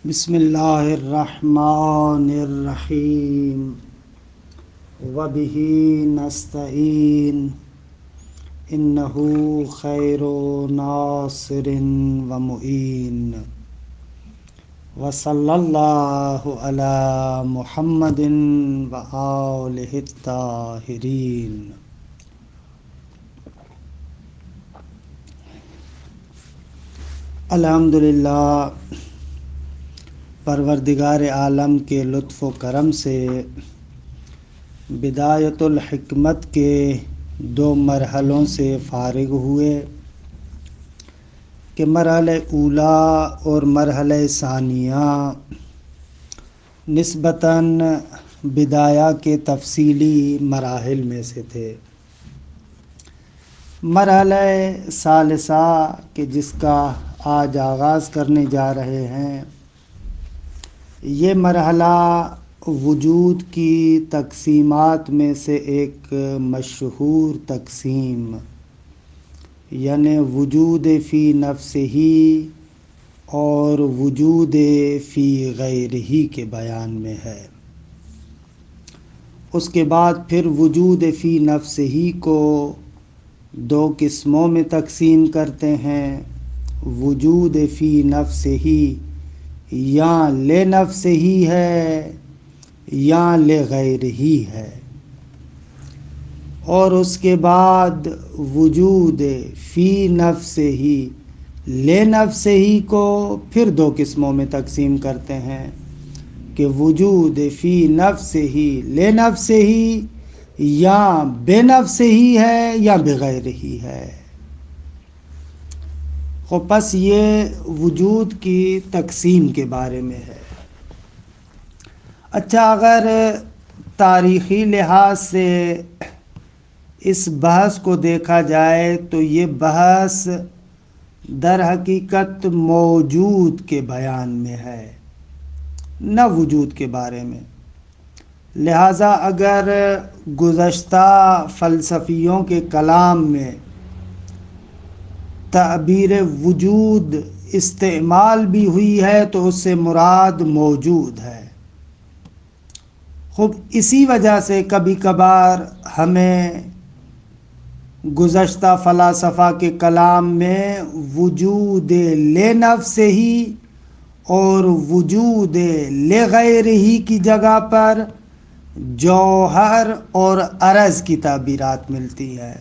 بسم اللہ الرحمن الرحیم وبہ نستعین انہ خیر ناصر ومعین وصلی اللہ علی محمد وآلہ الطاہرین۔ الحمدللہ، پروردگار عالم کے لطف و کرم سے بدایت الحکمت کے 2 مرحلوں سے فارغ ہوئے کہ مرحلہ اولا اور مرحلہ ثانیہ نسبتاً بدایہ کے تفصیلی مراحل میں سے تھے۔ مرحلہ ثالثہ کہ جس کا آج آغاز کرنے جا رہے ہیں، یہ مرحلہ وجود کی تقسیمات میں سے ایک مشہور تقسیم یعنی وجود فی نفسہ اور وجود فی غیرہ کے بیان میں ہے۔ اس کے بعد پھر وجود فی نفسہ کو 2 قسموں میں تقسیم کرتے ہیں، وجود فی نفسہ یا لنفسہ ہی ہے یا لغیرہ ہی ہے، اور اس کے بعد وجود فی نفسہ ہی لنفسہ ہی کو پھر 2 قسموں میں تقسیم کرتے ہیں کہ وجود فی نفسہ ہی لنفسہ ہی یا بنفسہ ہی ہے یا بغیرہ ہی ہے۔ پس یہ وجود کی تقسیم کے بارے میں ہے۔ اچھا، اگر تاریخی لحاظ سے اس بحث کو دیکھا جائے تو یہ بحث در حقیقت موجود کے بیان میں ہے، نہ وجود کے بارے میں۔ لہٰذا اگر گزشتہ فلسفیوں کے کلام میں تعبیر وجود استعمال بھی ہوئی ہے تو اس سے مراد موجود ہے۔ خوب اسی وجہ سے کبھی کبھار ہمیں گزشتہ فلاسفہ کے کلام میں وجود لنفسہ ہی اور وجود لغیرہ کی جگہ پر جوہر اور عرض کی تعبیرات ملتی ہے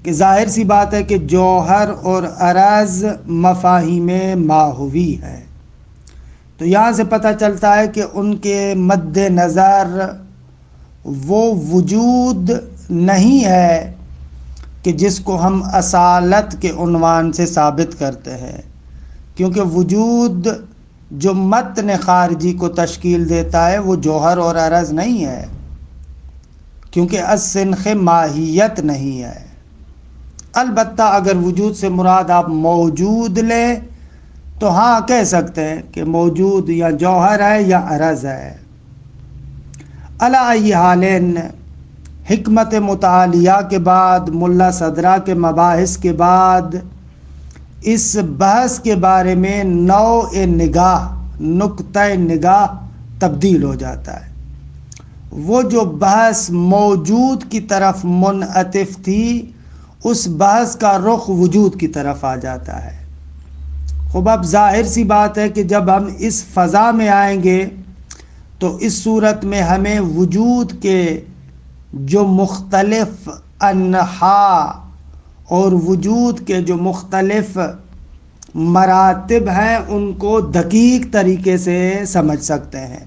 کہ ظاہر سی بات ہے کہ جوہر اور عرض مفاہیم ماہوی ہے، تو یہاں سے پتہ چلتا ہے کہ ان کے مد نظر وہ وجود نہیں ہے کہ جس کو ہم اصالت کے عنوان سے ثابت کرتے ہیں، کیونکہ وجود جو متن خارجی کو تشکیل دیتا ہے وہ جوہر اور عرض نہیں ہے، کیونکہ السنخ ماہیت نہیں ہے۔ البتہ اگر وجود سے مراد آپ موجود لیں تو ہاں کہہ سکتے ہیں کہ موجود یا جوہر ہے یا عرض ہے۔ علی ای حالٍ، حکمت متعالیہ کے بعد، ملا صدرہ کے مباحث کے بعد اس بحث کے بارے میں نوع نگاہ، نقطہ نگاہ تبدیل ہو جاتا ہے۔ وہ جو بحث موجود کی طرف منعطف تھی، اس بحث کا رخ وجود کی طرف آ جاتا ہے۔ خوب اب ظاہر سی بات ہے کہ جب ہم اس فضا میں آئیں گے تو اس صورت میں ہمیں وجود کے جو مختلف انحاء اور وجود کے جو مختلف مراتب ہیں ان کو دقیق طریقے سے سمجھ سکتے ہیں،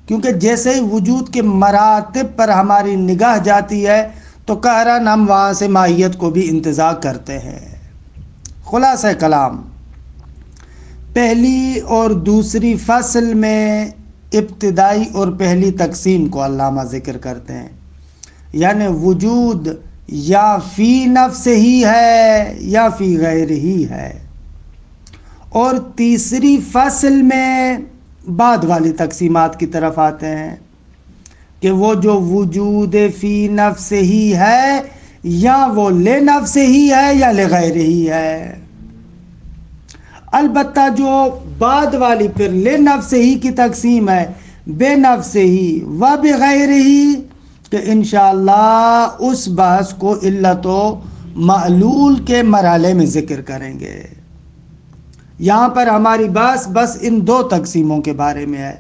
کیونکہ جیسے ہی وجود کے مراتب پر ہماری نگاہ جاتی ہے تو قہراً ہم وہاں سے ماہیت کو بھی انتزاع کرتے ہیں۔ خلاصہ کلام، پہلی اور دوسری فصل میں ابتدائی اور پہلی تقسیم کو علامہ ذکر کرتے ہیں، یعنی وجود یا فی نفس ہی ہے یا فی غیر ہی ہے، اور تیسری فصل میں بعد والی تقسیمات کی طرف آتے ہیں کہ وہ جو وجود فی نفس ہی ہے یا وہ لنفس ہی ہے یا لغیر ہی ہے۔ البتہ جو بعد والی پھر لنفس ہی کی تقسیم ہے، بے نفس ہی و بغیر ہی، کہ انشاءاللہ اس بحث کو علت و معلول کے مرحلے میں ذکر کریں گے۔ یہاں پر ہماری بحث بس ان دو تقسیموں کے بارے میں ہے۔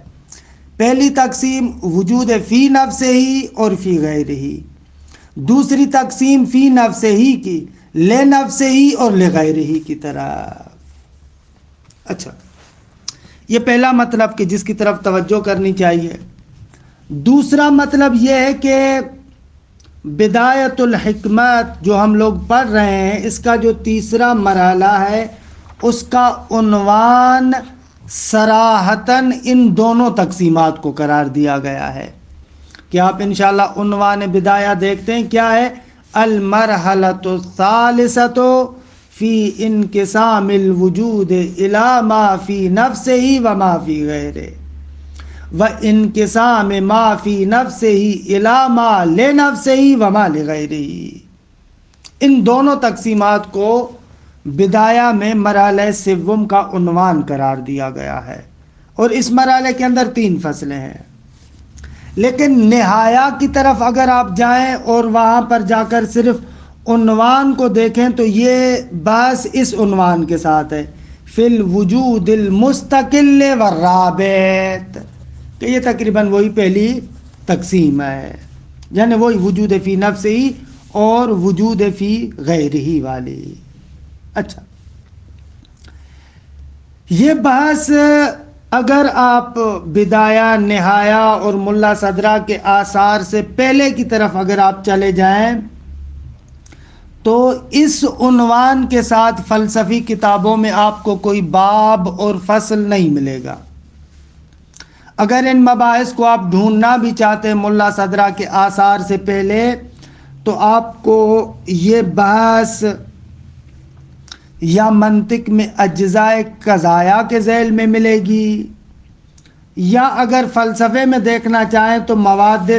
پہلی تقسیم وجود فی نفس ہی اور فی غیر ہی، دوسری تقسیم فی نفس ہی کی لے نفس ہی اور لے غیر ہی کی طرف۔ اچھا، یہ پہلا مطلب کہ جس کی طرف توجہ کرنی چاہیے۔ دوسرا مطلب یہ ہے کہ بدایت الحکمت جو ہم لوگ پڑھ رہے ہیں، اس کا جو تیسرا مرحلہ ہے، اس کا عنوان صراحتاً ان دونوں تقسیمات کو قرار دیا گیا ہے کہ آپ انشاءاللہ عنوان بدایہ دیکھتے ہیں کیا ہے، المرحلۃ الثالثۃ فی انقسام الوجود الی ما فی نفسہ و ما فی غیرہ و انقسام ما فی نفسہ الی ما لنفسہ و ما لغیرہ۔ ان دونوں تقسیمات کو بدایہ میں مرحلہ سوم کا عنوان قرار دیا گیا ہے، اور اس مرحلے کے اندر 3 فصلیں ہیں۔ لیکن نہایہ کی طرف اگر آپ جائیں اور وہاں پر جا کر صرف عنوان کو دیکھیں تو یہ بحث اس عنوان کے ساتھ ہے، فی الوجود المستقل والرابط، کہ یہ تقریباً وہی پہلی تقسیم ہے، یعنی وہی وجود فی نفس ہی اور وجود فی غیر ہی والی۔ اچھا، یہ بحث اگر آپ بدایہ، نہایہ اور ملا صدرہ کے آثار سے پہلے کی طرف اگر آپ چلے جائیں تو اس عنوان کے ساتھ فلسفی کتابوں میں آپ کو کوئی باب اور فصل نہیں ملے گا۔ اگر ان مباحث کو آپ ڈھونڈنا بھی چاہتے ہیں ملا صدرہ کے آثار سے پہلے، تو آپ کو یہ بحث یا منطق میں اجزاء قضایا کے ذیل میں ملے گی، یا اگر فلسفے میں دیکھنا چاہیں تو مواد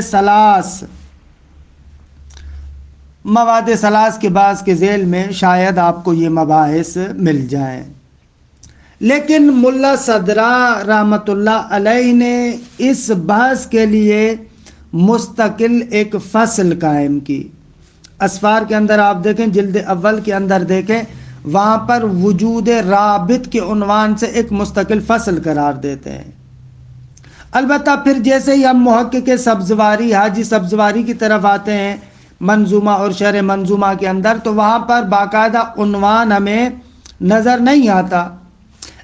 ثلاث کے بعض کے ذیل میں شاید آپ کو یہ مباحث مل جائیں۔ لیکن ملا صدرہ رحمۃ اللہ علیہ نے اس بحث کے لیے مستقل ایک فصل قائم کی۔ اسفار کے اندر آپ دیکھیں، جلد اول کے اندر دیکھیں، وہاں پر وجود رابط کے عنوان سے ایک مستقل فصل قرار دیتے ہیں۔ البتہ پھر جیسے ہی ہم محقق سبزواری، حاجی سبزواری کی طرف آتے ہیں منظومہ اور شرح منظومہ کے اندر، تو وہاں پر باقاعدہ عنوان ہمیں نظر نہیں آتا۔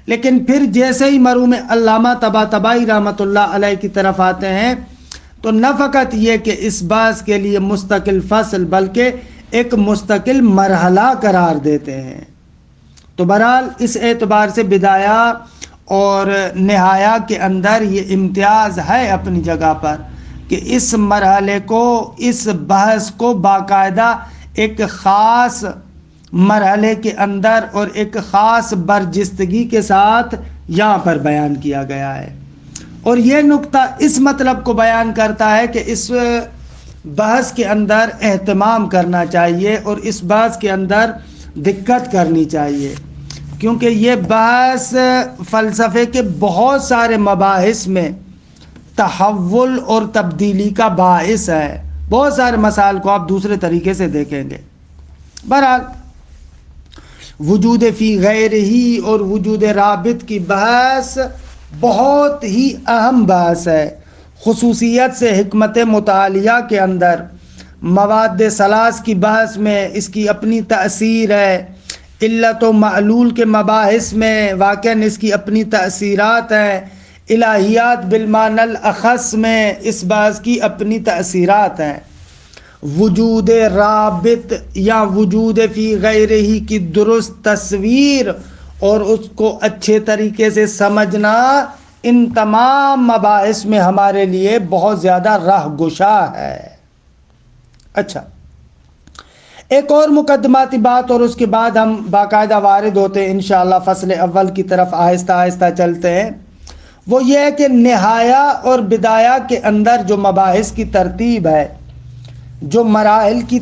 لیکن پھر جیسے ہی مرحوم علامہ طباطبائی رحمۃ اللہ علیہ کی طرف آتے ہیں تو نہ فقط یہ کہ اس بحث کے لیے مستقل فصل بلکہ ایک مستقل مرحلہ قرار دیتے ہیں۔ تو بہرحال اس اعتبار سے بدایہ اور نہایہ کے اندر یہ امتیاز ہے اپنی جگہ پر کہ اس مرحلے کو، اس بحث کو باقاعدہ ایک خاص مرحلے کے اندر اور ایک خاص برجستگی کے ساتھ یہاں پر بیان کیا گیا ہے۔ اور یہ نقطہ اس مطلب کو بیان کرتا ہے کہ اس بحث کے اندر اہتمام کرنا چاہیے اور اس بحث کے اندر دقت کرنی چاہیے، کیونکہ یہ بحث فلسفے کے بہت سارے مباحث میں تحول اور تبدیلی کا باعث ہے۔ بہت سارے مسائل کو آپ دوسرے طریقے سے دیکھیں گے۔ بہرحال وجود فی غیر ہی اور وجود رابط کی بحث بہت ہی اہم بحث ہے، خصوصیت سے حکمت مطالعہ کے اندر مواد ثلاث کی بحث میں اس کی اپنی تأثیر ہے، علت و معلول کے مباحث میں واقعاً اس کی اپنی تأثیرات ہیں، الہیات بالمعنی الاخص میں اس بحث کی اپنی تأثیرات ہیں۔ وجود رابط یا وجود فی غیر ہی کی درست تصویر اور اس کو اچھے طریقے سے سمجھنا ان تمام مباحث میں ہمارے لیے بہت زیادہ راہ گشا ہے۔ اچھا، ایک اور مقدماتی بات اور اس کے بعد ہم باقاعدہ وارد ہوتے ہیں انشاءاللہ فصل اول کی طرف، آہستہ آہستہ چلتے ہیں۔ وہ یہ ہے کہ نہایہ اور بدایہ کے اندر جو مباحث کی ترتیب ہے، جو مراحل کی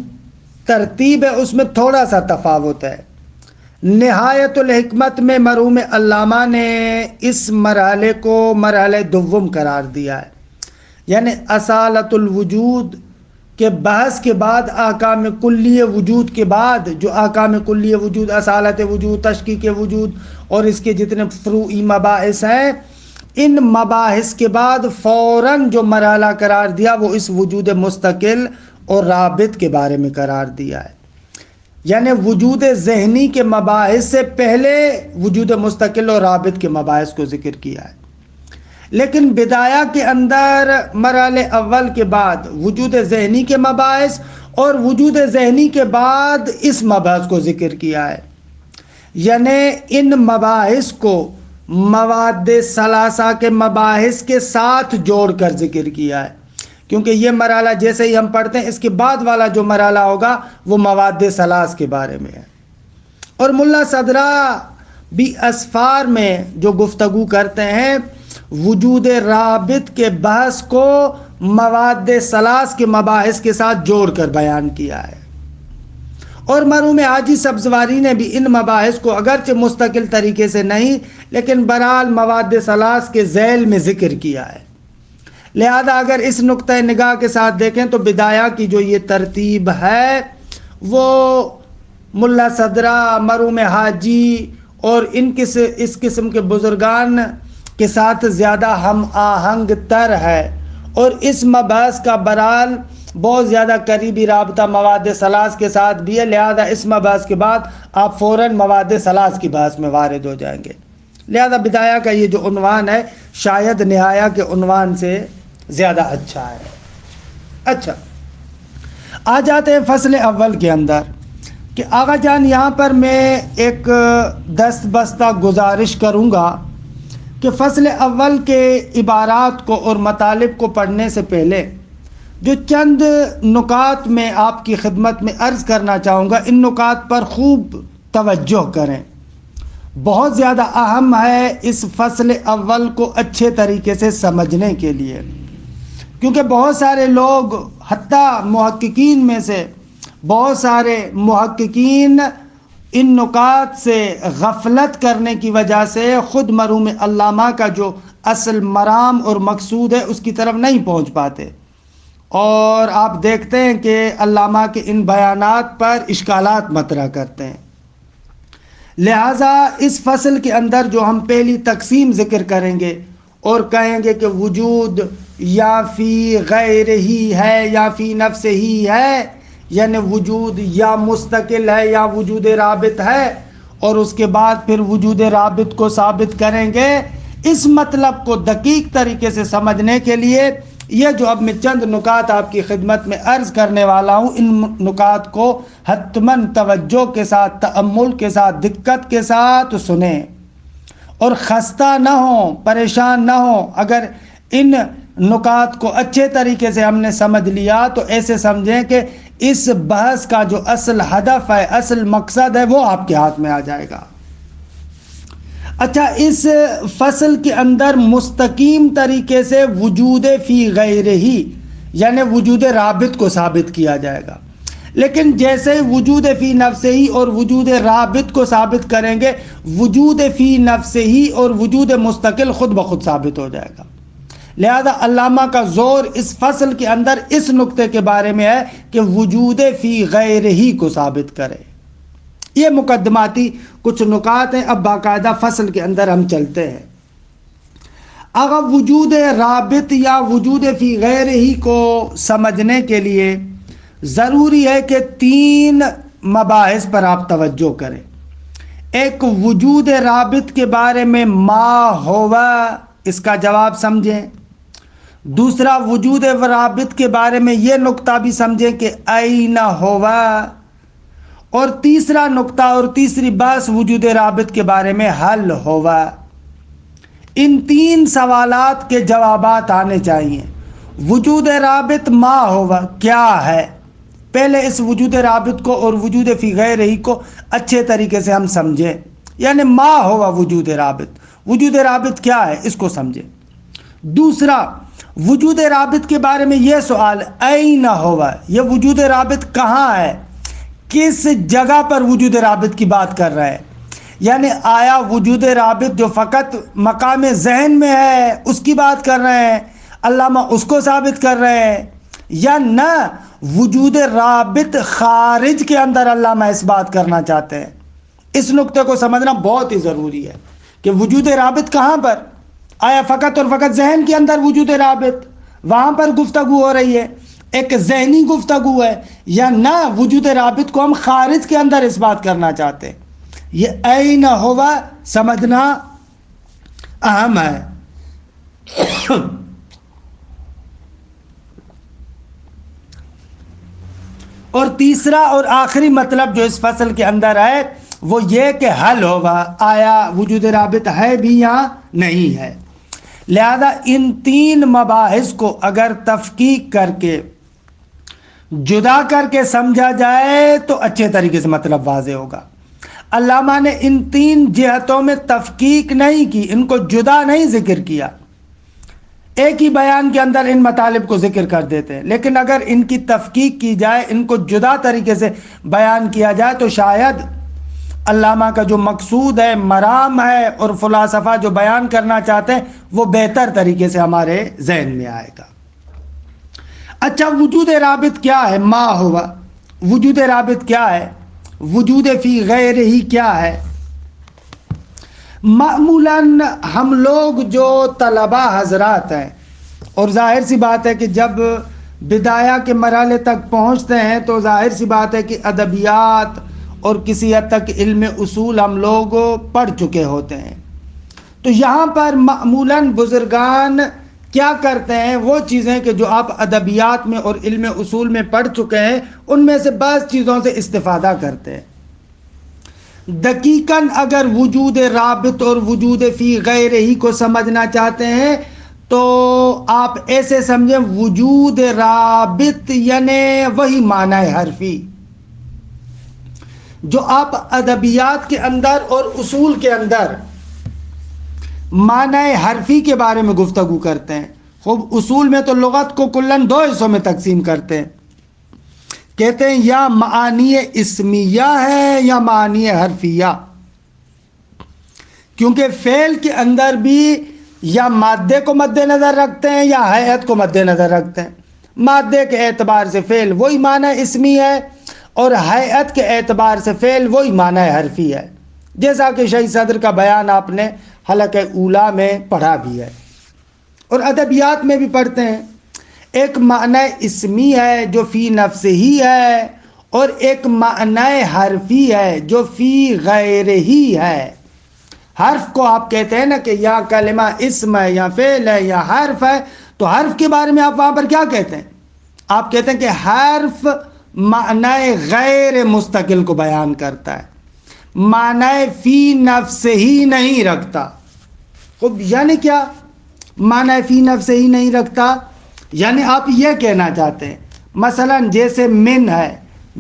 ترتیب ہے، اس میں تھوڑا سا تفاوت ہے۔ نہایت الحکمت میں مرحوم علامہ نے اس مرحلے کو مرحلہ دوم قرار دیا ہے، یعنی اصالت الوجود کے بحث کے بعد احکام کلی وجود کے بعد جو احکام کلی وجود، اصالت وجود، تشکیک وجود اور اس کے جتنے فروعی مباحث ہیں، ان مباحث کے بعد فوراً جو مرحلہ قرار دیا وہ اس وجود مستقل اور رابط کے بارے میں قرار دیا ہے، یعنی وجود ذہنی کے مباحث سے پہلے وجود مستقل اور رابط کے مباحث کو ذکر کیا ہے۔ لیکن بدایہ کے اندر مرحلے اول کے بعد وجود ذہنی کے مباحث اور وجود ذہنی کے بعد اس مبحث کو ذکر کیا ہے، یعنی ان مباحث کو مواد ثلاثہ کے مباحث کے ساتھ جوڑ کر ذکر کیا ہے، کیونکہ یہ مرحلہ جیسے ہی ہم پڑھتے ہیں اس کے بعد والا جو مرحلہ ہوگا وہ مواد ثلاث کے بارے میں ہے۔ اور ملا صدرہ بھی اسفار میں جو گفتگو کرتے ہیں وجود رابط کے بحث کو مواد ثلاث کے مباحث کے ساتھ جوڑ کر بیان کیا ہے، اور مرحوم حاجی سبزواری نے بھی ان مباحث کو اگرچہ مستقل طریقے سے نہیں لیکن بہرحال مواد ثلاث کے ذیل میں ذکر کیا ہے۔ لہذا اگر اس نقطۂ نگاہ کے ساتھ دیکھیں تو بدایہ کی جو یہ ترتیب ہے وہ ملا صدرہ، مرحوم حاجی اور اس قسم کے بزرگان کے ساتھ زیادہ ہم آہنگ تر ہے، اور اس مبحث کا بہرحال بہت زیادہ قریبی رابطہ مواد ثلاث کے ساتھ بھی ہے، لہذا اس مبحث کے بعد آپ فوراً مواد ثلاث کی بحث میں وارد ہو جائیں گے۔ لہذا بدایہ کا یہ جو عنوان ہے شاید نہایہ کے عنوان سے زیادہ اچھا ہے۔ اچھا، آ جاتے ہیں فصل اول کے اندر کہ آغا جان یہاں پر میں ایک دست بستہ گزارش کروں گا کہ فصل اول کے عبارات کو اور مطالب کو پڑھنے سے پہلے جو چند نکات میں آپ کی خدمت میں عرض کرنا چاہوں گا، ان نکات پر خوب توجہ کریں، بہت زیادہ اہم ہے اس فصل اول کو اچھے طریقے سے سمجھنے کے لیے، کیونکہ بہت سارے لوگ حتیٰ محققین میں سے بہت سارے محققین ان نکات سے غفلت کرنے کی وجہ سے خود مرحوم علامہ کا جو اصل مرام اور مقصود ہے اس کی طرف نہیں پہنچ پاتے، اور آپ دیکھتے ہیں کہ علامہ کے ان بیانات پر اشکالات مطرح کرتے ہیں۔ لہٰذا اس فصل کے اندر جو ہم پہلی تقسیم ذکر کریں گے اور کہیں گے کہ وجود یا فی غیر ہی ہے یا فی نفس ہی ہے، یعنی وجود یا مستقل ہے یا وجود رابط ہے، اور اس کے بعد پھر وجود رابط کو ثابت کریں گے، اس مطلب کو دقیق طریقے سے سمجھنے کے لیے یہ جو اب میں چند نکات آپ کی خدمت میں عرض کرنے والا ہوں، ان نکات کو حتماً توجہ کے ساتھ، تأمل کے ساتھ، دقت کے ساتھ سنیں اور خستہ نہ ہوں، پریشان نہ ہوں۔ اگر ان نکات کو اچھے طریقے سے ہم نے سمجھ لیا تو ایسے سمجھیں کہ اس بحث کا جو اصل ہدف ہے، اصل مقصد ہے، وہ آپ کے ہاتھ میں آ جائے گا۔ اچھا، اس فصل کے اندر مستقیم طریقے سے وجود فی غیر ہی یعنی وجود رابط کو ثابت کیا جائے گا، لیکن جیسے وجود فی نفس ہی اور وجود رابط کو ثابت کریں گے، وجود فی نفس ہی اور وجود مستقل خود بخود ثابت ہو جائے گا۔ لہذا علامہ کا زور اس فصل کے اندر اس نقطے کے بارے میں ہے کہ وجود فی غیر ہی کو ثابت کرے۔ یہ مقدماتی کچھ نکات ہیں، اب باقاعدہ فصل کے اندر ہم چلتے ہیں۔ اگر وجود رابط یا وجود فی غیر ہی کو سمجھنے کے لیے ضروری ہے کہ تین مباحث پر آپ توجہ کریں۔ ایک وجود رابط کے بارے میں ما ہوا، اس کا جواب سمجھیں۔ دوسرا وجود رابط کے بارے میں یہ نقطہ بھی سمجھیں کہ این ہوا، اور تیسرا نقطہ اور تیسری بحث وجود رابط کے بارے میں حل ہوا۔ ان تین سوالات کے جوابات آنے چاہیے۔ وجود رابط ما ہوا کیا ہے؟ پہلے اس وجود رابط کو اور وجود فی غیر ہی کو اچھے طریقے سے ہم سمجھیں، یعنی ما ہوا وجود رابط، وجود رابط کیا ہے اس کو سمجھیں۔ دوسرا وجود رابط کے بارے میں یہ سوال این ہوا، یہ وجود رابط کہاں ہے، کس جگہ پر وجود رابط کی بات کر رہا ہے، یعنی آیا وجود رابط جو فقط مقام ذہن میں ہے اس کی بات کر رہے ہیں، علامہ اس کو ثابت کر رہے ہیں، یا نہ وجود رابط خارج کے اندر علامہ اس بات کرنا چاہتے ہیں؟ اس نقطے کو سمجھنا بہت ہی ضروری ہے کہ وجود رابط کہاں پر، آیا فقط اور فقط ذہن کے اندر وجود رابط، وہاں پر گفتگو ہو رہی ہے، ایک ذہنی گفتگو ہے، یا نہ وجود رابط کو ہم خارج کے اندر اس بات کرنا چاہتے ہیں؟ یہ این ہوا سمجھنا اہم ہے۔ اور تیسرا اور آخری مطلب جو اس فصل کے اندر ہے وہ یہ کہ حل ہوگا، آیا وجود رابط ہے بھی یا نہیں ہے۔ لہذا ان تین مباحث کو اگر تفکیک کر کے جدا کر کے سمجھا جائے تو اچھے طریقے سے مطلب واضح ہوگا۔ علامہ نے ان تین جہتوں میں تفکیک نہیں کی، ان کو جدا نہیں ذکر کیا، ایک ہی بیان کے اندر ان مطالب کو ذکر کر دیتے ہیں، لیکن اگر ان کی تفکیک کی جائے، ان کو جدا طریقے سے بیان کیا جائے تو شاید علامہ کا جو مقصود ہے، مرام ہے اور فلاسفہ جو بیان کرنا چاہتے ہیں وہ بہتر طریقے سے ہمارے ذہن میں آئے گا۔ اچھا، وجود رابط کیا ہے؟ ما ہوا، وجود رابط کیا ہے؟ وجود فی غیر ہی کیا ہے؟ معمولاً ہم لوگ جو طلبہ حضرات ہیں، اور ظاہر سی بات ہے کہ جب بدایہ کے مرحلے تک پہنچتے ہیں تو ظاہر سی بات ہے کہ ادبیات اور کسی حد تک علم اصول ہم لوگ پڑھ چکے ہوتے ہیں، تو یہاں پر معمولاً بزرگان کیا کرتے ہیں، وہ چیزیں کہ جو آپ ادبیات میں اور علم اصول میں پڑھ چکے ہیں ان میں سے بعض چیزوں سے استفادہ کرتے ہیں۔ دقیقاً اگر وجود رابط اور وجود فی غیر ہی کو سمجھنا چاہتے ہیں تو آپ ایسے سمجھیں، وجود رابط یعنی وہی معنی حرفی جو آپ ادبیات کے اندر اور اصول کے اندر معنی حرفی کے بارے میں گفتگو کرتے ہیں۔ خوب اصول میں تو لغت کو کلاً دو حصوں میں تقسیم کرتے ہیں، کہتے ہیں یا معانی اسمیہ ہے یا معانی حرفیہ، کیونکہ فعل کے اندر بھی یا مادے کو مد نظر رکھتے ہیں یا ہیئت کو مد نظر رکھتے ہیں۔ مادے کے اعتبار سے فعل وہی معنی اسمی ہے اور ہیئت کے اعتبار سے فعل وہی معنی حرفی ہے، جیسا کہ شیخ صدر کا بیان آپ نے حلقہ اولا میں پڑھا بھی ہے اور ادبیات میں بھی پڑھتے ہیں۔ ایک معنی اسمی ہے جو فی نفس ہی ہے اور ایک معنی حرفی ہے جو فی غیر ہی ہے۔ حرف کو آپ کہتے ہیں نا کہ یا کلمہ اسم ہے یا فعل ہے یا حرف ہے، تو حرف کے بارے میں آپ وہاں پر کیا کہتے ہیں؟ آپ کہتے ہیں کہ حرف معنی غیر مستقل کو بیان کرتا ہے، معنی فی نفس ہی نہیں رکھتا۔ خب یعنی کیا معنی فی نفس ہی نہیں رکھتا؟ یعنی آپ یہ کہنا چاہتے ہیں مثلا جیسے من ہے،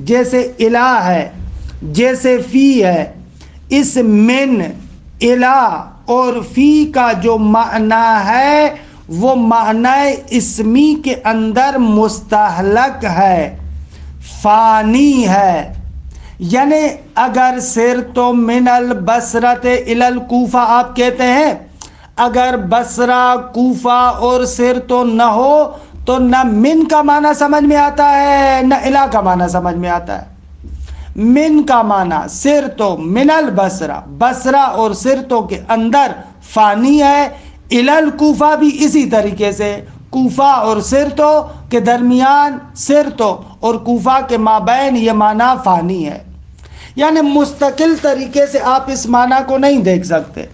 جیسے الہ ہے، جیسے فی ہے، اس من، الہ اور فی کا جو معنی ہے وہ معنی اسمی کے اندر مستحلق ہے، فانی ہے۔ یعنی اگر سرت من البصرۃ الی الکوفہ آپ کہتے ہیں، اگر بصرہ، کوفہ اور سرت نہ ہو تو نہ من کا معنی سمجھ میں آتا ہے نہ الہ کا معنی سمجھ میں آتا ہے۔ من کا معنی سرتو من البصرہ، بصرہ اور سرتوں کے اندر فانی ہے، الی الکوفہ بھی اسی طریقے سے، کوفہ اور سرتو کے درمیان، سرتو اور کوفہ کے مابین یہ معنی فانی ہے۔ یعنی مستقل طریقے سے آپ اس معنی کو نہیں دیکھ سکتے۔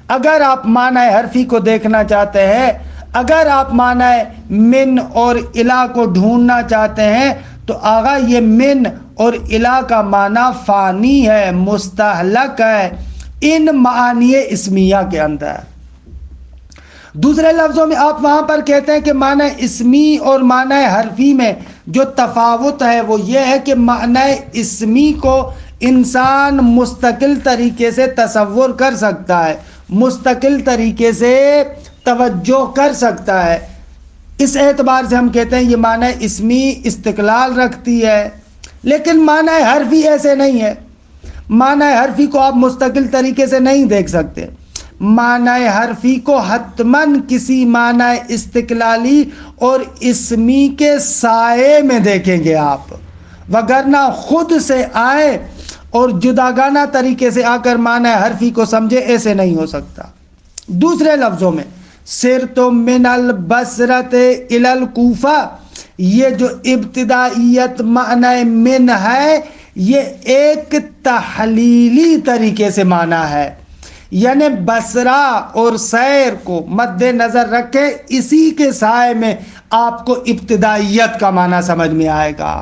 اگر آپ معنی حرفی کو دیکھنا چاہتے ہیں، اگر آپ معنی من اور الہ کو ڈھونڈنا چاہتے ہیں تو آغا یہ من اور الہ کا معنی فانی ہے، مستحلق ہے ان معانی اسمیہ کے اندر۔ دوسرے لفظوں میں آپ وہاں پر کہتے ہیں کہ معنی اسمی اور معنی حرفی میں جو تفاوت ہے وہ یہ ہے کہ معنی اسمی کو انسان مستقل طریقے سے تصور کر سکتا ہے، مستقل طریقے سے توجہ کر سکتا ہے، اس اعتبار سے ہم کہتے ہیں یہ معنی اسمی استقلال رکھتی ہے۔ لیکن معنی حرفی ایسے نہیں ہے، معنی حرفی کو آپ مستقل طریقے سے نہیں دیکھ سکتے، معنی حرفی کو حتماً کسی معنی استقلالی اور اسمی کے سائے میں دیکھیں گے آپ، وگرنہ خود سے آئے اور جداگانہ طریقے سے آ کر معنی حرفی کو سمجھے، ایسے نہیں ہو سکتا۔ دوسرے لفظوں میں سرت من البصرۃ الی الکوفہ، یہ جو ابتدائیت معنی من ہے یہ ایک تحلیلی طریقے سے معنی ہے، یعنی بصرہ اور سیر کو مد نظر رکھے، اسی کے سائے میں آپ کو ابتدائیت کا معنی سمجھ میں آئے گا۔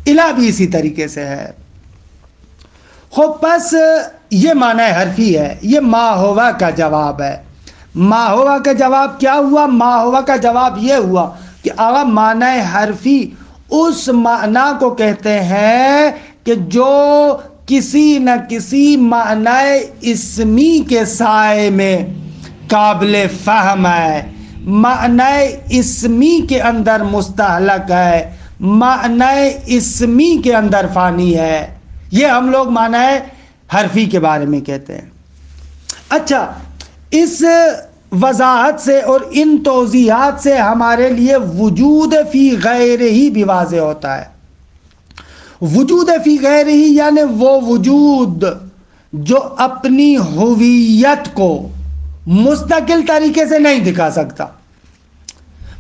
الا بھی اسی طریقے سے ہے۔ خب پس یہ معنی حرفی ہے، یہ ما ہوا کا جواب ہے۔ ما ہوا کا جواب کیا ہوا؟ ما ہوا کا جواب یہ ہوا کہ آغا معنی حرفی اس معنی کو کہتے ہیں کہ جو کسی نہ کسی معنی اسمی کے سائے میں قابل فہم ہے، معنی اسمی کے اندر مستحلق ہے، معنی اسمی کے اندر فانی ہے، یہ ہم لوگ معنی حرفی کے بارے میں کہتے ہیں۔ اچھا، اس وضاحت سے اور ان توضیحات سے ہمارے لیے وجود فی غیر ہی بھی واضح ہوتا ہے۔ وجود فی غیر ہی یعنی وہ وجود جو اپنی ہویت کو مستقل طریقے سے نہیں دکھا سکتا،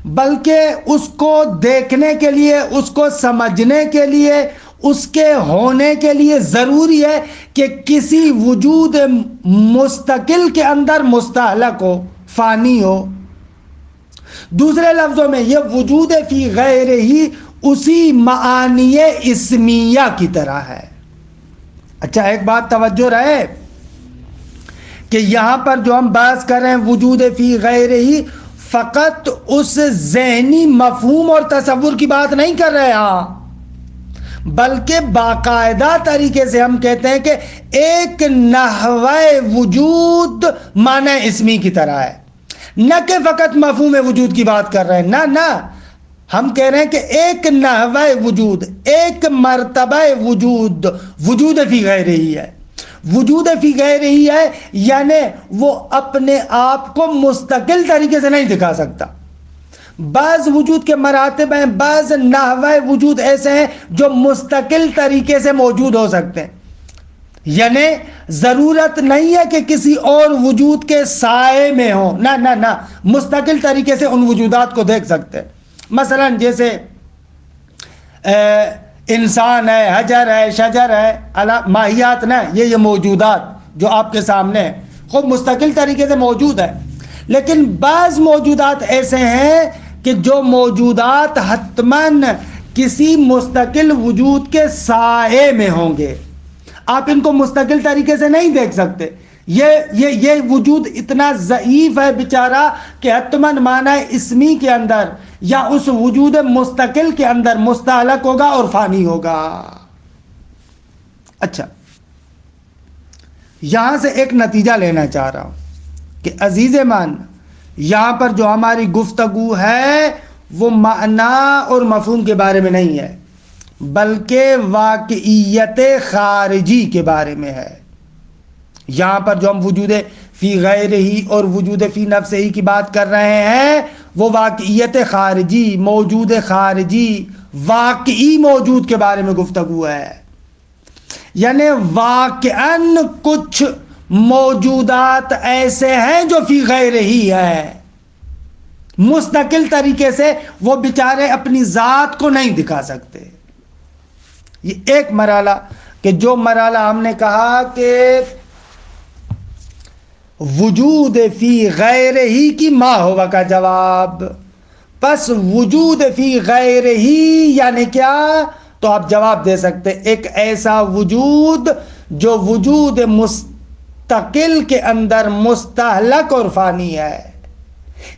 بلکہ اس کو دیکھنے کے لیے، اس کو سمجھنے کے لیے، اس کے ہونے کے لیے ضروری ہے کہ کسی وجود مستقل کے اندر مستحلق ہو، فانی ہو۔ دوسرے لفظوں میں یہ وجود فی غیر ہی اسی معانی اسمیہ کی طرح ہے۔ اچھا، ایک بات توجہ رہے کہ یہاں پر جو ہم بحث کر رہے ہیں وجود فی غیر ہی، فقط اس ذہنی مفہوم اور تصور کی بات نہیں کر رہے ہاں، بلکہ باقاعدہ طریقے سے ہم کہتے ہیں کہ ایک نحوہ وجود معنی اسمی کی طرح ہے، نہ کہ فقط مفہوم وجود کی بات کر رہے ہیں، نہ ہم کہہ رہے ہیں کہ ایک نحوہ وجود، ایک مرتبہ وجود، وجود فی غیر ہی ہے۔ وجود فی غیر ہی ہے یعنی وہ اپنے آپ کو مستقل طریقے سے نہیں دکھا سکتا۔ بعض وجود کے مراتب ہیں، بعض نحوہ وجود ایسے ہیں جو مستقل طریقے سے موجود ہو سکتے ہیں، یعنی ضرورت نہیں ہے کہ کسی اور وجود کے سائے میں ہو، نہ مستقل طریقے سے ان وجودات کو دیکھ سکتے ہیں۔ مثلا جیسے انسان ہے، حجر ہے، شجر ہے، ماہیات نا، یہ موجودات جو آپ کے سامنے ہیں خود مستقل طریقے سے موجود ہے، لیکن بعض موجودات ایسے ہیں کہ جو موجودات حتماً کسی مستقل وجود کے سائے میں ہوں گے، آپ ان کو مستقل طریقے سے نہیں دیکھ سکتے۔ یہ وجود اتنا ضعیف ہے بیچارہ کہ حتماً معنی اسمی کے اندر یا اس وجود مستقل کے اندر مستحلق ہوگا اور فانی ہوگا۔ اچھا، یہاں سے ایک نتیجہ لینا چاہ رہا ہوں کہ عزیز مان، یہاں پر جو ہماری گفتگو ہے وہ معنی اور مفہوم کے بارے میں نہیں ہے، بلکہ واقعیت خارجی کے بارے میں ہے۔ یہاں پر جو ہم وجود فی غیر ہی اور وجود فی نفس ہی کی بات کر رہے ہیں وہ واقعیت خارجی، موجود خارجی، واقعی موجود کے بارے میں گفتگو ہے، یعنی واقعاً کچھ موجودات ایسے ہیں جو فی غیر ہی ہے، مستقل طریقے سے وہ بیچارے اپنی ذات کو نہیں دکھا سکتے۔ یہ ایک مرحلہ، کہ جو مرحلہ ہم نے کہا کہ وجود فی غیر ہی کی ما ہوا کا جواب، پس وجود فی غیر ہی یعنی کیا؟ تو آپ جواب دے سکتے ایک ایسا وجود جو وجود مستقل کے اندر مستحلق اور فانی ہے،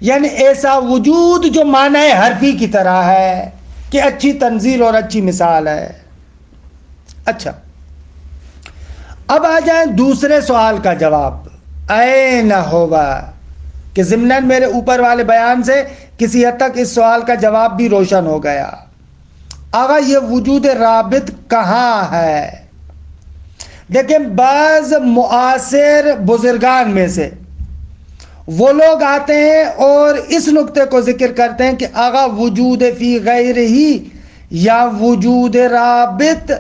یعنی ایسا وجود جو معنی حرفی کی طرح ہے، کہ اچھی تنزیل اور اچھی مثال ہے۔ اچھا، اب آ جائیں دوسرے سوال کا جواب، این ہوا، کہ ضمناً میرے اوپر والے بیان سے کسی حد تک اس سوال کا جواب بھی روشن ہو گیا۔ آغا یہ وجود رابط کہاں ہے؟ دیکھیں بعض معاصر بزرگان میں سے وہ لوگ آتے ہیں اور اس نقطے کو ذکر کرتے ہیں کہ آغا وجود فی غیر ہی یا وجود رابط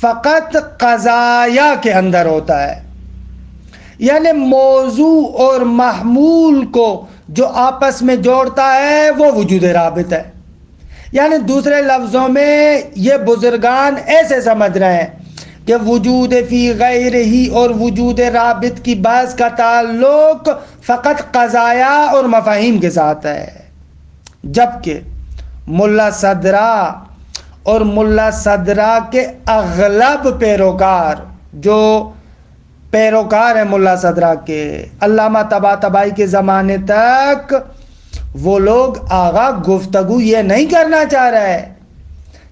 فقط قضایا کے اندر ہوتا ہے، یعنی موضوع اور محمول کو جو آپس میں جوڑتا ہے وہ وجود رابط ہے۔ یعنی دوسرے لفظوں میں یہ بزرگان ایسے سمجھ رہے ہیں کہ وجود فی غیر ہی اور وجود رابط کی بحث کا تعلق فقط قضایا اور مفاہیم کے ساتھ ہے، جبکہ ملا صدرہ اور ملا صدرہ کے اغلب پیروکار، جو پیروکار ہیں ملا صدرہ کے علامہ طباطبائی کے زمانے تک، وہ لوگ آغا گفتگو یہ نہیں کرنا چاہ رہے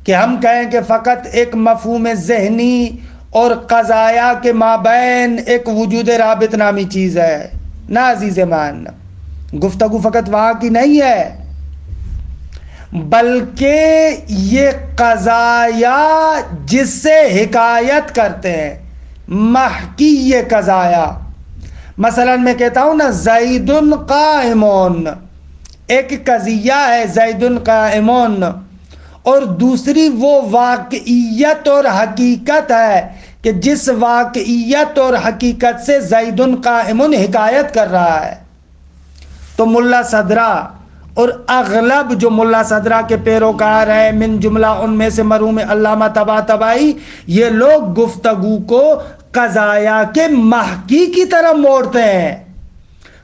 کہ ہم کہیں کہ فقط ایک مفہوم ذہنی اور قضایا کے مابین ایک وجود رابط نامی چیز ہے۔ نہ عزیز مان، گفتگو فقط وہاں کی نہیں ہے، بلکہ یہ قضایا جس سے حکایت کرتے ہیں، محکی یہ قضایا۔ مثلا میں کہتا ہوں نا زید قائمون، ایک قضیہ ہے زید قائمون، اور دوسری وہ واقعیت اور حقیقت ہے کہ جس واقعیت اور حقیقت سے زید قائمون حکایت کر رہا ہے۔ تو ملا صدرہ اور اغلب جو ملا صدرہ کے پیروکار ہیں، من جملہ ان میں سے مرحوم علامہ طباطبائی، یہ لوگ گفتگو کو قضایا کے محکی کی طرف موڑتے ہیں۔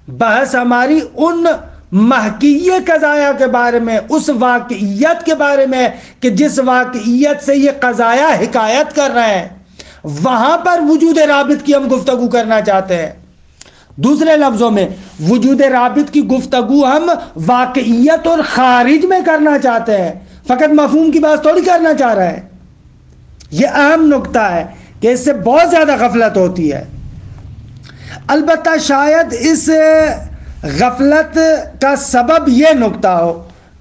بحث ہماری ان محکی قضایا کے بارے میں، اس واقعیت کے بارے میں کہ جس واقعیت سے یہ قضایا حکایت کر رہے ہیں، وہاں پر وجود رابط کی ہم گفتگو کرنا چاہتے ہیں۔ دوسرے لفظوں میں وجود رابط کی گفتگو ہم واقعیت اور خارج میں کرنا چاہتے ہیں، فقط مفہوم کی بات تھوڑی کرنا چاہ رہے ہیں۔ یہ اہم نقطہ ہے کہ اس سے بہت زیادہ غفلت ہوتی ہے۔ البتہ شاید اس غفلت کا سبب یہ نقطہ ہو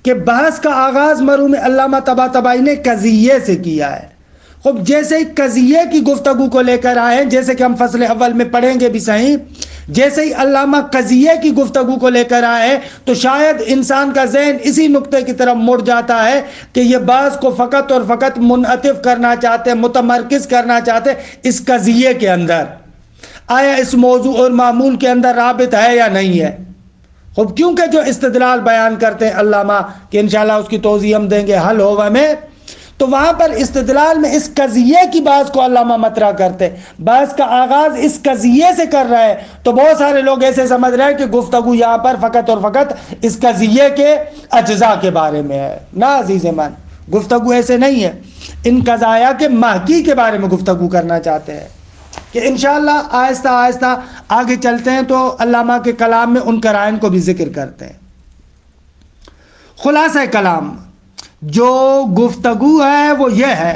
کہ بحث کا آغاز مرحوم علامہ طباطبائی نے قضیے سے کیا ہے۔ خب جیسے ہی قضیے کی گفتگو کو لے کر آئے، جیسے کہ ہم فصل اول میں پڑھیں گے بھی صحیح، جیسے ہی علامہ قضیے کی گفتگو کو لے کر آئے تو شاید انسان کا ذہن اسی نقطے کی طرف مڑ جاتا ہے کہ یہ بحث کو فقط اور فقط منعطف کرنا چاہتے، متمرکز کرنا چاہتے اس قضیے کے اندر، آیا اس موضوع اور معمول کے اندر رابط ہے یا نہیں ہے۔ خب کیونکہ جو استدلال بیان کرتے ہیں علامہ کہ انشاءاللہ اس کی توضیح ہم دیں گے حل ہوگا میں، تو وہاں پر استدلال میں اس قضیے کی بات کو علامہ مطرح کرتے، بحث کا آغاز اس قضیے سے کر رہے ہیں، تو بہت سارے لوگ ایسے سمجھ رہے ہیں کہ گفتگو یہاں پر فقط اور فقط اس قضیے کے اجزاء کے بارے میں ہے۔ نہ عزیز من، گفتگو ایسے نہیں ہے، ان قضایا کے محکی کے بارے میں گفتگو کرنا چاہتے ہیں کہ انشاءاللہ آہستہ آہستہ آگے چلتے ہیں تو علامہ کے کلام میں ان قرائن کو بھی ذکر کرتے ہیں۔ خلاصہ کلام جو گفتگو ہے وہ یہ ہے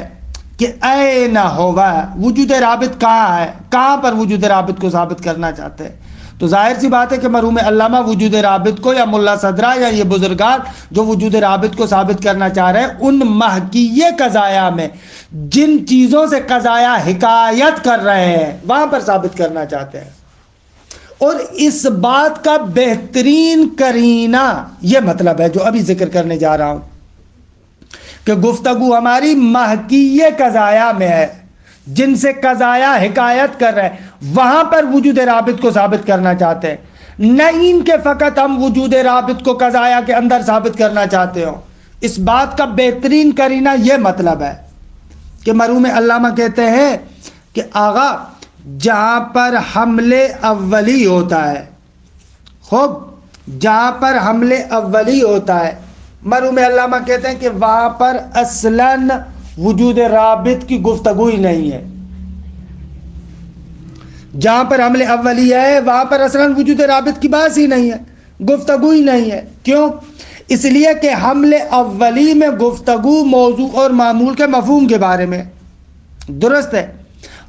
کہ این ہوگا، وجود رابط کہاں ہے، کہاں پر وجود رابط کو ثابت کرنا چاہتے ہیں۔ تو ظاہر سی بات ہے کہ مرحوم علامہ وجود رابط کو، یا ملا صدرہ یا یہ بزرگان جو وجود رابط کو ثابت کرنا چاہ رہے ہیں، ان محکیہ قضایا میں جن چیزوں سے قضایا حکایت کر رہے ہیں وہاں پر ثابت کرنا چاہتے ہیں۔ اور اس بات کا بہترین قرینہ یہ مطلب ہے جو ابھی ذکر کرنے جا رہا ہوں کہ گفتگو ہماری محکیہ قضایا میں ہے، جن سے قضایا حکایت کر رہے ہیں وہاں پر وجود رابط کو ثابت کرنا چاہتے ہیں، نہیں کہ فقط ہم وجود رابط کو قضایا کے اندر ثابت کرنا چاہتے ہوں۔ اس بات کا بہترین قرینہ یہ مطلب ہے کہ مرحوم علامہ کہتے ہیں کہ آغا جہاں پر حمل اولی ہوتا ہے، خوب جہاں پر حمل اولی ہوتا ہے، مرحوم علامہ کہتے ہیں کہ وہاں پر اصلاً وجود رابط کی گفتگو ہی نہیں ہے۔ جہاں پر حمل اولی ہے وہاں پر اصلاً وجود رابط کی بات ہی نہیں ہے، گفتگو ہی نہیں ہے۔ کیوں؟ اس لیے کہ حمل اولی میں گفتگو موضوع اور معمول کے مفہوم کے بارے میں، درست ہے،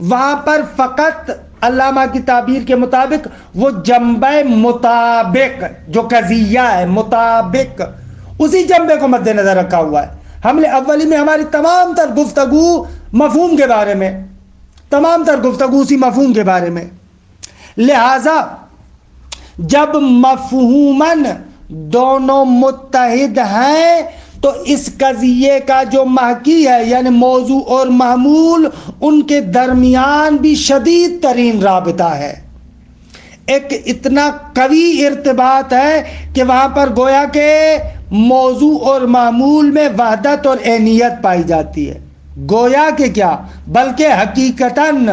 وہاں پر فقط علامہ کی تعبیر کے مطابق وہ جنبہ مطابق جو قضیہ ہے، مطابق اسی جنبے کو مد نظر رکھا ہوا ہے۔ حمل اولی میں ہماری تمام تر گفتگو مفہوم کے بارے میں، تمام تر گفتگو اسی مفہوم کے بارے میں. لہذا جب مفہوماً دونوں متحد ہیں تو اس قضیے کا جو محکی ہے یعنی موضوع اور محمول ان کے درمیان بھی شدید ترین رابطہ ہے. ایک اتنا قوی ارتباط ہے کہ وہاں پر گویا کہ موضوع اور معمول میں وحدت اور عینیت پائی جاتی ہے. گویا کہ کیا بلکہ حقیقتاً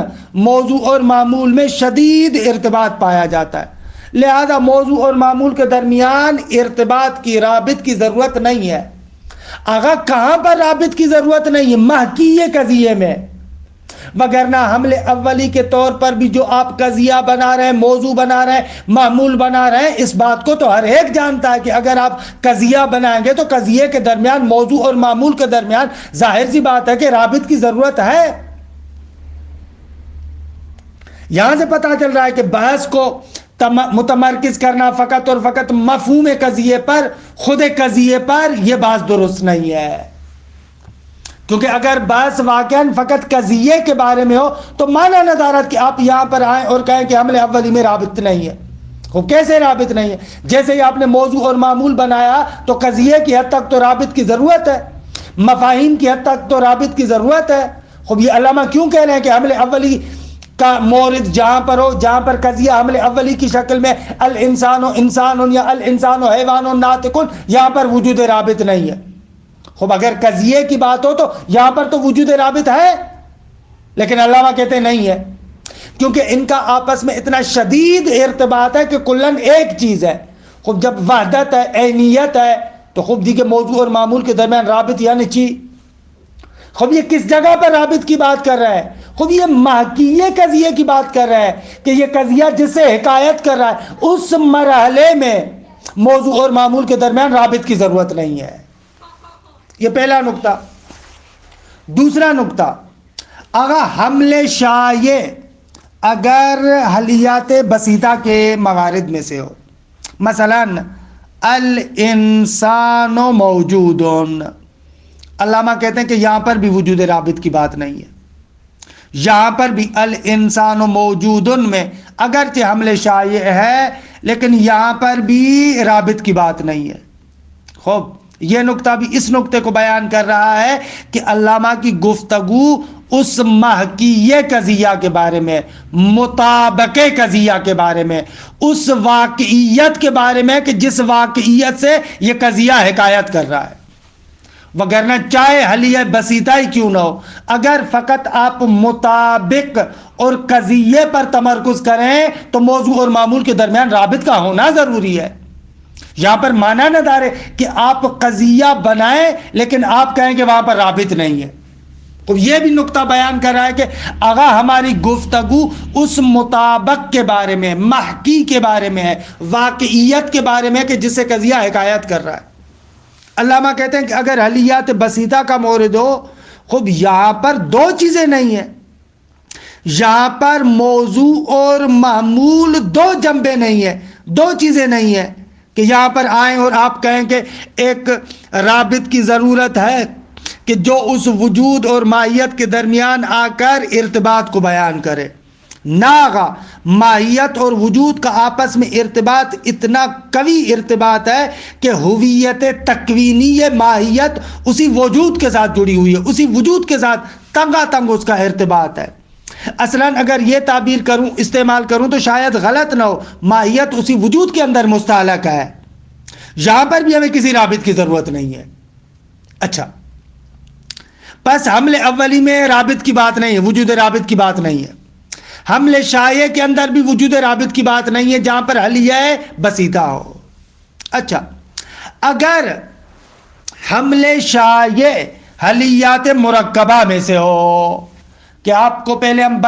موضوع اور معمول میں شدید ارتباط پایا جاتا ہے. لہذا موضوع اور معمول کے درمیان ارتباط کی رابط کی ضرورت نہیں ہے. آغا کہاں پر رابط کی ضرورت نہیں ہے؟ محکیے قضیے میں. وگرنہ حمل اولی کے طور پر بھی جو آپ قضیہ بنا رہے ہیں، موضوع بنا رہے ہیں، معمول بنا رہے ہیں، اس بات کو تو ہر ایک جانتا ہے کہ اگر آپ قضیہ بنائیں گے تو قضیے کے درمیان، موضوع اور معمول کے درمیان ظاہر سی بات ہے کہ رابط کی ضرورت ہے. یہاں سے پتہ چل رہا ہے کہ بحث کو متمرکز کرنا فقط اور فقط مفہوم قضیے پر، خود قضیے پر، یہ بات درست نہیں ہے. کیونکہ اگر بحث واقعاً فقط قضیے کے بارے میں ہو تو معنی ندارت کہ آپ یہاں پر آئیں اور کہیں کہ حمل اولی میں رابط نہیں ہے. وہ کیسے رابط نہیں ہے؟ جیسے ہی آپ نے موضوع اور معمول بنایا تو قضیے کی حد تک تو رابط کی ضرورت ہے، مفاہیم کی حد تک تو رابط کی ضرورت ہے. خب یہ علامہ کیوں کہہ رہے ہیں کہ حمل اولی کا مورد جہاں پر ہو، جہاں پر قضیہ حمل اولی کی شکل میں الانسان و انسان یا الانسان و حیوان ناطق، یہاں پر وجود رابط نہیں ہے. خب اگر قضیے کی بات ہو تو یہاں پر تو وجود رابط ہے، لیکن علامہ کہتے ہیں نہیں ہے، کیونکہ ان کا آپس میں اتنا شدید ارتباط ہے کہ کلن ایک چیز ہے. خب جب وحدت ہے، عینیت ہے، تو خب دیکھیں موضوع اور معمول کے درمیان رابط یعنی چی. خب یہ کس جگہ پر رابط کی بات کر رہا ہے؟ خب یہ محکیے قضیے کی بات کر رہا ہے کہ یہ قضیہ جس سے حکایت کر رہا ہے اس مرحلے میں موضوع اور معمول کے درمیان رابط کی ضرورت نہیں ہے. یہ پہلا نقطہ. دوسرا نقطہ، اگر حمل شایع اگر حلیات بسیطہ کے موارد میں سے ہو، مثلا الانسان موجود، علامہ کہتے ہیں کہ یہاں پر بھی وجود رابط کی بات نہیں ہے. یہاں پر بھی الانسان موجود میں اگرچہ حمل شایع ہے لیکن یہاں پر بھی رابط کی بات نہیں ہے. خوب یہ نقطہ بھی اس نقطے کو بیان کر رہا ہے کہ علامہ کی گفتگو اس محکیہ قضیہ کے بارے میں، مطابق قضیہ کے بارے میں، اس واقعیت کے بارے میں کہ جس واقعیت سے یہ قضیہ حکایت کر رہا ہے. وگرنہ چاہے حلیہ بسیطہ ہی کیوں نہ ہو، اگر فقط آپ مطابق اور قضیے پر تمرکز کریں تو موضوع اور معمول کے درمیان رابط کا ہونا ضروری ہے. یہاں پر معنی نہ دارے کہ آپ قضیہ بنائیں لیکن آپ کہیں کہ وہاں پر رابط نہیں ہے. تو یہ بھی نقطہ بیان کر رہا ہے کہ اگر ہماری گفتگو اس مطابق کے بارے میں، محکی کے بارے میں ہے، واقعیت کے بارے میں کہ جس سے قضیہ حکایت کر رہا ہے. علامہ کہتے ہیں کہ اگر حلیات بسیطہ کا مورد ہو، خب یہاں پر دو چیزیں نہیں ہیں. یہاں پر موضوع اور معمول دو جنبے نہیں ہیں، دو چیزیں نہیں ہیں کہ یہاں پر آئیں اور آپ کہیں کہ ایک رابط کی ضرورت ہے کہ جو اس وجود اور ماہیت کے درمیان آ کر ارتباط کو بیان کرے. ناغا ماہیت اور وجود کا آپس میں ارتباط اتنا قوی ارتباط ہے کہ ہویت تکوینی ماہیت اسی وجود کے ساتھ جڑی ہوئی ہے، اسی وجود کے ساتھ تنگا تنگ اس کا ارتباط ہے. اصلاً اگر یہ تعبیر کروں، استعمال کروں تو شاید غلط نہ ہو، ماہیت اسی وجود کے اندر مستعلق ہے. یہاں پر بھی ہمیں کسی رابط کی ضرورت نہیں ہے. اچھا، پس حمل اولی میں رابط کی بات نہیں ہے، وجود رابط کی بات نہیں ہے. حمل شایع کے اندر بھی وجود رابط کی بات نہیں ہے جہاں پر حلیہ بسیطہ ہو. اچھا، اگر حمل شایع حلیات مرکبہ میں سے ہو، کہ آپ کو پہلے ہم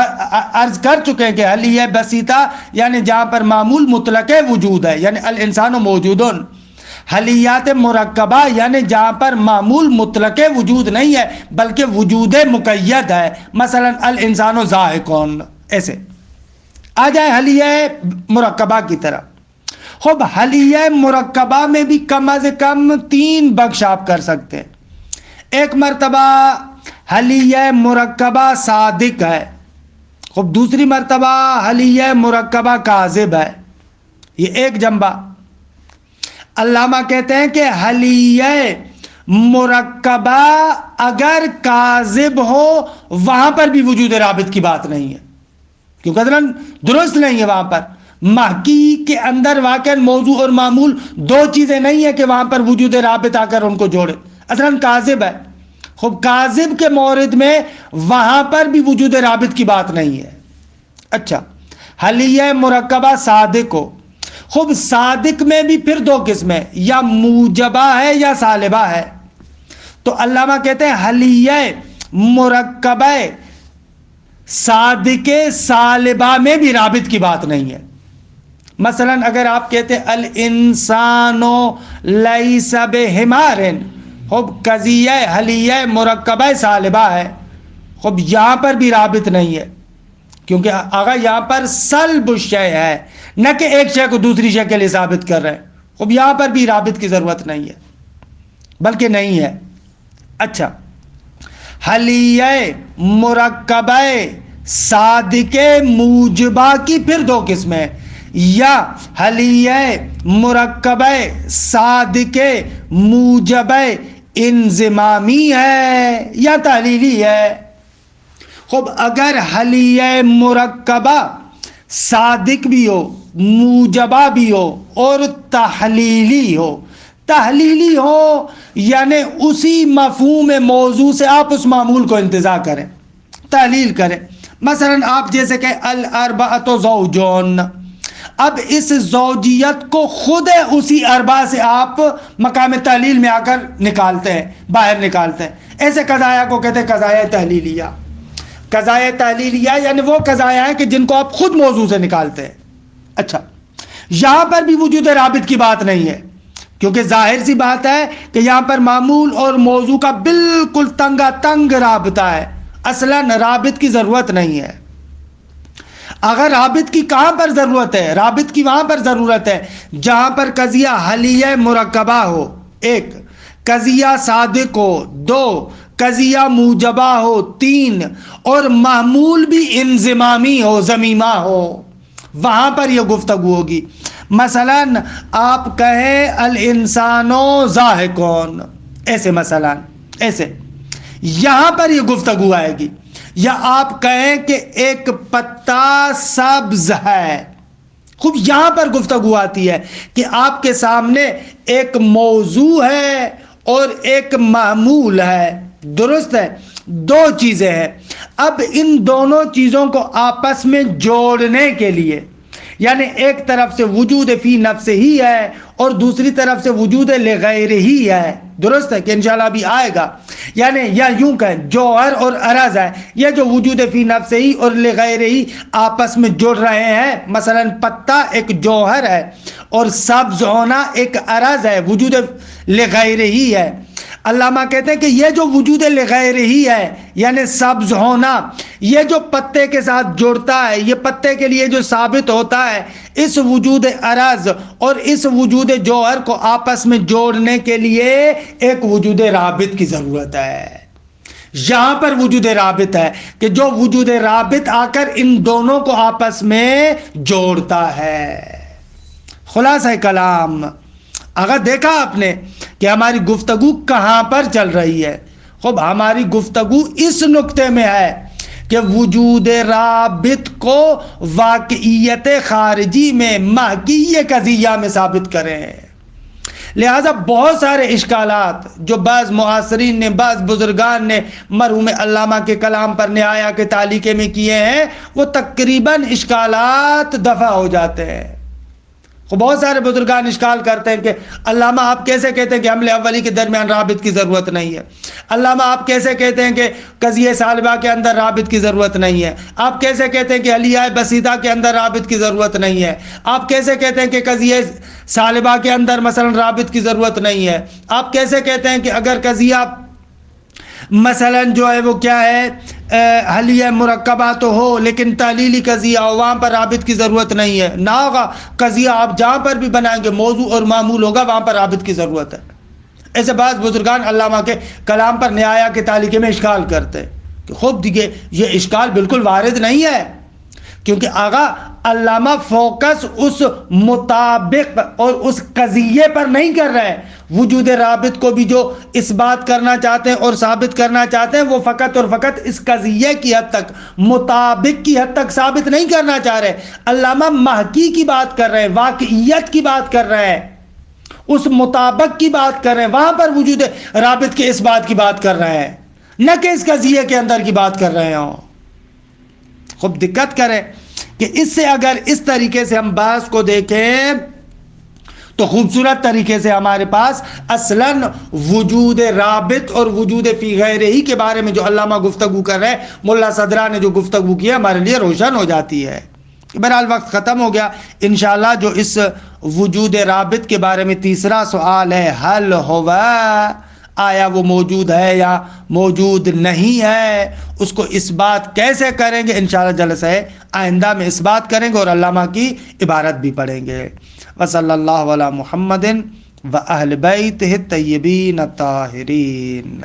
عرض کر چکے ہیں کہ حلیہ بسیطہ یعنی جہاں پر معمول مطلق وجود ہے، یعنی الانسان موجودن. حلیات مرکبہ یعنی جہاں پر معمول مطلق وجود نہیں ہے بلکہ وجود مقید ہے، مثلا الانسان ذائقون. ایسے آ جائے حلیہ مرکبہ کی طرف. خب حلیہ مرکبہ میں بھی کم از کم تین بخش آپ کر سکتے ہیں. ایک مرتبہ حلیہ مرکبہ صادق ہے، خب دوسری مرتبہ حلیہ مرکبہ کاذب ہے، یہ ایک جنبہ۔ علامہ کہتے ہیں کہ حلیہ مرکبہ اگر کاذب ہو وہاں پر بھی وجود رابط کی بات نہیں ہے، کیونکہ اصلاً درست نہیں ہے۔ وہاں پر محکی کے اندر واقع موضوع اور معمول دو چیزیں نہیں ہیں کہ وہاں پر وجود رابط آ کر ان کو جوڑے، اصلاً کاذب ہے۔ خب کاذب کے مورد میں وہاں پر بھی وجود رابط کی بات نہیں ہے۔ اچھا، حلیہ مرکبہ صادق ہو، خب صادق میں بھی پھر دو قسمیں، یا موجبہ ہے یا سالبہ ہے۔ تو علامہ کہتے ہیں حلیہ مرکبہ صادق سالبہ میں بھی رابط کی بات نہیں ہے۔ مثلا اگر آپ کہتے الانسان لیس بحمار، خب قضیہ حلیہ مرکبہ سالبہ ہے، خب یہاں پر بھی رابط نہیں ہے، کیونکہ آگا یہاں پر سلب الشیء ہے، نہ کہ ایک شے کو دوسری شے کے لیے ثابت کر رہے ہیں۔ خب یہاں پر بھی رابط کی ضرورت نہیں ہے، بلکہ نہیں ہے۔ اچھا، حلیہ مرکبہ صادق موجبہ کی پھر دو قسمیں، یا حلیہ مرکبہ صادق موجبہ انضمامی ہے یا تحلیلی ہے۔ خب اگر حلیہ مرکبہ صادق بھی ہو، موجبہ بھی ہو اور تحلیلی ہو، تحلیلی ہو یعنی اسی مفہوم موضوع سے آپ اس معمول کو انتزاع کریں، تحلیل کریں۔ مثلا آپ جیسے کہ الاربعۃ زوجون، اب اس زوجیت کو خود اسی اربع سے آپ مقام تحلیل میں آ کر نکالتے ہیں، باہر نکالتے ہیں۔ ایسے قضایا کو کہتے ہیں قضایا تحلیلیہ۔ قضایا تحلیلیہ یعنی وہ قضایا ہیں کہ جن کو آپ خود موضوع سے نکالتے ہیں۔ اچھا، یہاں پر بھی وجود رابط کی بات نہیں ہے، کیونکہ ظاہر سی بات ہے کہ یہاں پر معمول اور موضوع کا بالکل تنگا تنگ رابطہ ہے، اصلاً رابط کی ضرورت نہیں ہے۔ اگر رابط کی کہاں پر ضرورت ہے؟ رابط کی وہاں پر ضرورت ہے جہاں پر قضیہ حلیہ مرکبہ ہو، ایک قضیہ صادق ہو، دو قضیہ موجبہ ہو، تین اور معمول بھی انضمامی ہو، ضمیمہ ہو، وہاں پر یہ گفتگو ہوگی۔ مثلا آپ کہیں الانسان ضاحکون، ایسے مثلا ایسے یہاں پر یہ گفتگو آئے گی۔ یا آپ کہیں کہ ایک پتا سبز ہے، خوب یہاں پر گفتگو آتی ہے کہ آپ کے سامنے ایک موضوع ہے اور ایک معمول ہے، درست ہے، دو چیزیں ہیں۔ اب ان دونوں چیزوں کو آپس میں جوڑنے کے لیے، یعنی ایک طرف سے وجود فی نفس ہی ہے اور دوسری طرف سے وجود لغیر ہی ہے، درست ہے کہ انشاءاللہ ابھی آئے گا۔ یعنی یا یوں کہیں جوہر اور عرض ہے، یہ جو وجود فی نفس ہی اور لغیر ہی آپس میں جڑ رہے ہیں۔ مثلا پتا ایک جوہر ہے اور سبز ہونا ایک عرض ہے، وجود لغیر ہی ہے۔ علامہ کہتے ہیں کہ یہ جو وجود لغیر ہی ہے یعنی سبز ہونا، یہ جو پتے کے ساتھ جڑتا ہے، یہ پتے کے لیے جو ثابت ہوتا ہے، اس وجود عرض اور اس وجود جوہر کو آپس میں جوڑنے کے لیے ایک وجود رابط کی ضرورت ہے۔ یہاں پر وجود رابط ہے کہ جو وجود رابط آ کر ان دونوں کو آپس میں جوڑتا ہے۔ خلاصہ کلام اگر دیکھا آپ نے کہ ہماری گفتگو کہاں پر چل رہی ہے، خب ہماری گفتگو اس نقطے میں ہے کہ وجود رابط کو واقعیت خارجی میں محکی قضیہ میں ثابت کریں۔ لہذا بہت سارے اشکالات جو بعض معاصرین نے، بعض بزرگان نے مرحوم علامہ کے کلام پر نہایہ کے تعلیقے میں کیے ہیں، وہ تقریباً اشکالات دفع ہو جاتے ہیں۔ بہت سارے بزرگان اشکال کرتے ہیں کہ علامہ آپ کیسے کہتے ہیں کہ حمل اولی کے درمیان رابط کی ضرورت نہیں ہے؟ علامہ آپ کیسے کہتے ہیں کہ قضیہ سالبہ کے اندر رابط کی ضرورت نہیں ہے؟ آپ کیسے کہتے ہیں کہ حلیہ بسیطہ کے اندر رابط کی ضرورت نہیں ہے؟ آپ کیسے کہتے ہیں کہ قضیہ سالبہ کے اندر مثلا رابط کی ضرورت نہیں ہے؟ آپ کیسے کہتے ہیں کہ اگر قضیہ مثلا جو ہے وہ کیا ہے حلیہ مرکبہ تو ہو لیکن تعلیلی قضیہ ہو، وہاں پر رابط کی ضرورت نہیں ہے؟ نہ ہوگا، قضیہ آپ جہاں پر بھی بنائیں گے موضوع اور معمول ہوگا، وہاں پر رابط کی ضرورت ہے۔ ایسے بعض بزرگان علامہ کے کلام پر نہایہ کے تعلیقے میں اشکال کرتے ہیں کہ خوب دیکھیے یہ اشکال بالکل وارد نہیں ہے، کیونکہ آغا علامہ فوکس اس مطابق اور اس قضیے پر نہیں کر رہے. وجود رابط کو بھی جو اس بات کرنا چاہتے ہیں اور ثابت کرنا چاہتے ہیں وہ فقط اور فقط اس قضیے کی حد تک، مطابق کی حد تک ثابت نہیں کرنا چاہ رہے. علامہ محقی کی بات کر رہے ہیں، واقعیت کی بات کر رہے ہیں، اس مطابق کی بات کر رہے ہیں، وہاں پر وجود رابط کے اس بات کی بات کر رہے ہیں، نہ کہ اس قضیے کے اندر کی بات کر رہے ہوں. خوب دقت کریں کہ اس سے اگر اس طریقے سے ہم بحث کو دیکھیں تو خوبصورت طریقے سے ہمارے پاس اصلاً وجود رابط اور وجود فی غیرہ ہی کے بارے میں جو علامہ گفتگو کر رہے ہیں، ملا صدرہ نے جو گفتگو کی ہے، ہمارے لیے روشن ہو جاتی ہے. بہرحال وقت ختم ہو گیا. انشاءاللہ جو اس وجود رابط کے بارے میں تیسرا سوال ہے، حل ہوا، آیا وہ موجود ہے یا موجود نہیں ہے، اس کو اس بات کیسے کریں گے، انشاءاللہ جلسہ آئندہ میں اس بات کریں گے اور علامہ کی عبارت بھی پڑھیں گے. وصلی اللہ علی محمد و اہل بیتہ الطیبین الطاہرین.